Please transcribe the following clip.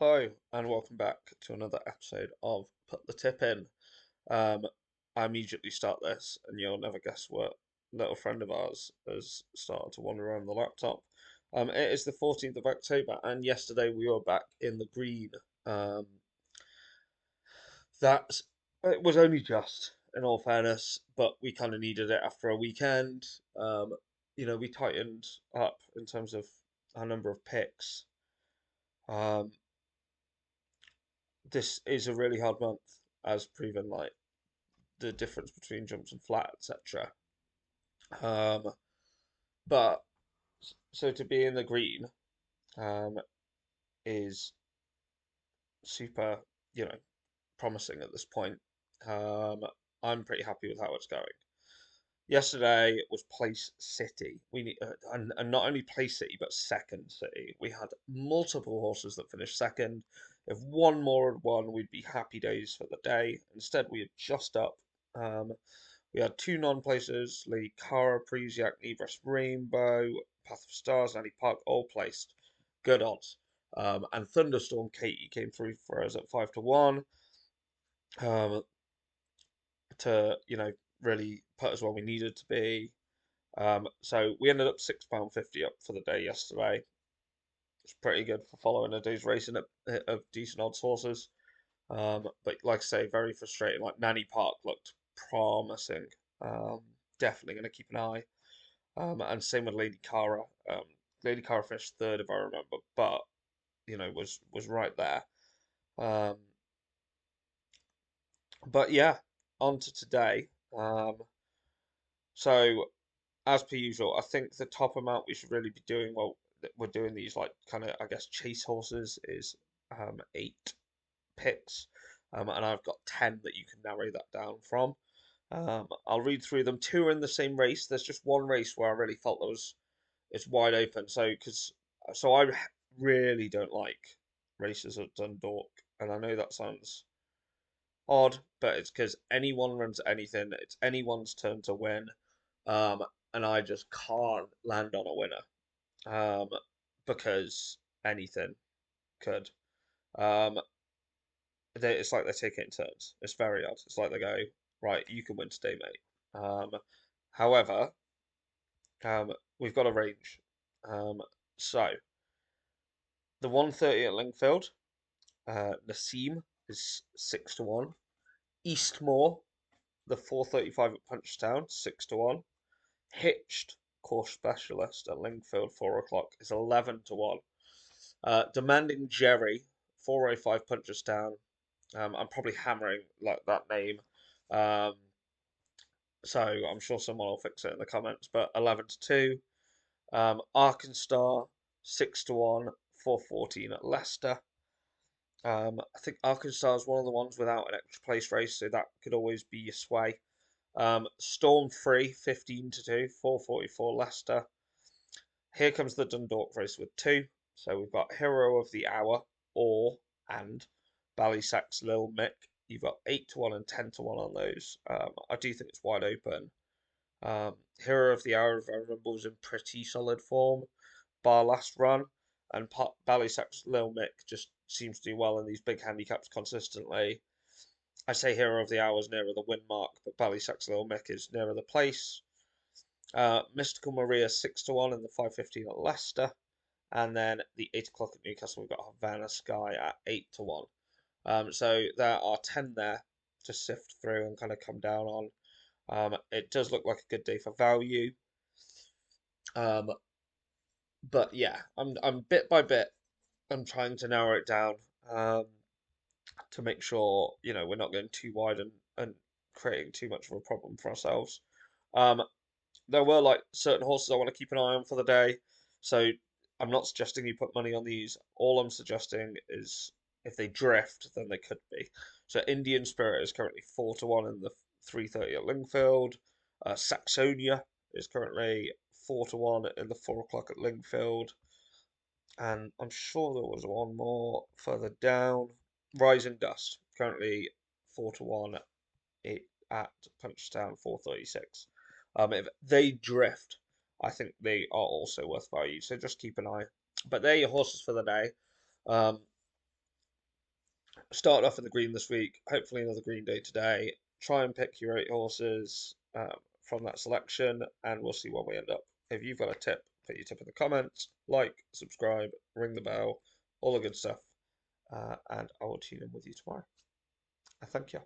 Hello and welcome back to another episode of Put the Tip In. Um, I immediately start this, and you'll never guess what little friend of ours has started to wander around the laptop. It is the 14th of October, and yesterday we were back in the green. Um, that it was only just, in all fairness, but we kind of needed it after a weekend. We tightened up in terms of our number of picks. Um, this is a really hard month, as proven, like the difference between jumps and flat, etc. Um, but so to be in the green um, is super, you know, promising at this point. Um, I'm pretty happy with how it's going. Yesterday was Place City. We need, and not only Place City, but Second City. We had multiple horses that finished second. If one more had won, we'd be happy days for the day. Instead, we had just up. Um, we had two non-placers: Lady Cara, Prisiak, Nebras Rainbow, Path of Stars, Nanny Park, all placed. Good odds. And Thunderstorm Katie came through for us at 5 to 1. Um, to really put us where we needed to be. So we ended up £6.50 up for the day yesterday. It's pretty good for following a day's racing of decent odds horses. But like I say, very frustrating. Like Nanny Park looked promising. Um, Definitely going to keep an eye. And same with Lady Cara. Lady Cara finished third, if I remember, but was right there. Um, but yeah, on to today. So as per usual, I think the top amount we should really be doing, well, we're doing these like kind of, I guess, chase horses is 8 picks. And I've got 10 that you can narrow that down from. I'll read through them. Two are in the same race. There's just one race where I really felt it's wide open. So I really don't like races at Dundalk, and I know that sounds odd, but it's because anyone runs anything. It's anyone's turn to win. Um, and I just can't land on a winner. Um, because anything could. Um, it's like they're taking it in turns. It's very odd. It's like they go, right, you can win today, mate. However, we've got a range. So the 130 at Lingfield, Nassim is 6 to 1. Eastmore, the 435 at Punchestown, 6 to 1. Hitched course specialist at Lingfield, 4 o'clock, is 11 to 1. Demanding Jerry, 405 Punchestown. I'm probably hammering like that name. Um, so I'm sure someone will fix it in the comments. But 11 to 2. Arkansas, 6 to 1, 414 at Leicester. I think Arkansas is one of the ones without an extra place race, so that could always be your sway. Storm Free, 15 to 2, 444 Leicester. Here comes the Dundalk race with two. So we've got Hero of the Hour or and Ballysack's Lil Mick. You've got 8 to 1 and 10 to 1 on those. I do think it's wide open. Hero of the Hour, if I remember, was in pretty solid form bar last run, and Ballysack's Lil Mick just seems to do well in these big handicaps consistently. I say Hero of the Hour is nearer the win mark, but Ballysack's Lil Mick is nearer the place. Mystical Maria 6 to 1 in the 5:15 at Leicester, and then the 8 o'clock at Newcastle we've got Havana Sky at 8 to 1. So there are 10 there to sift through and kind of come down on. It does look like a good day for value. Um, but yeah, I'm bit by bit. I'm trying to narrow it down um, to make sure we're not going too wide and creating too much of a problem for ourselves. Um, there were like certain horses I want to keep an eye on for the day, so I'm not suggesting you put money on these. All I'm suggesting is if they drift, then they could be. So Indian Spirit is currently 4 to 1 in the 3:30 at Lingfield. Saxonia is currently 4 to 1 in the 4 o'clock at Lingfield. And I'm sure there was one more further down. Rising Dust, currently 4 to 1 at Punchestown, 436. If they drift, I think they are also worth value. So just keep an eye. But they're your horses for the day. Um, Started off in the green this week. Hopefully, another green day today. Try and pick your 8 horses from that selection, and we'll see where we end up. If you've got a tip, put your tip in the comments. Like, subscribe, ring the bell, all the good stuff. And I will tune in with you tomorrow. I thank you.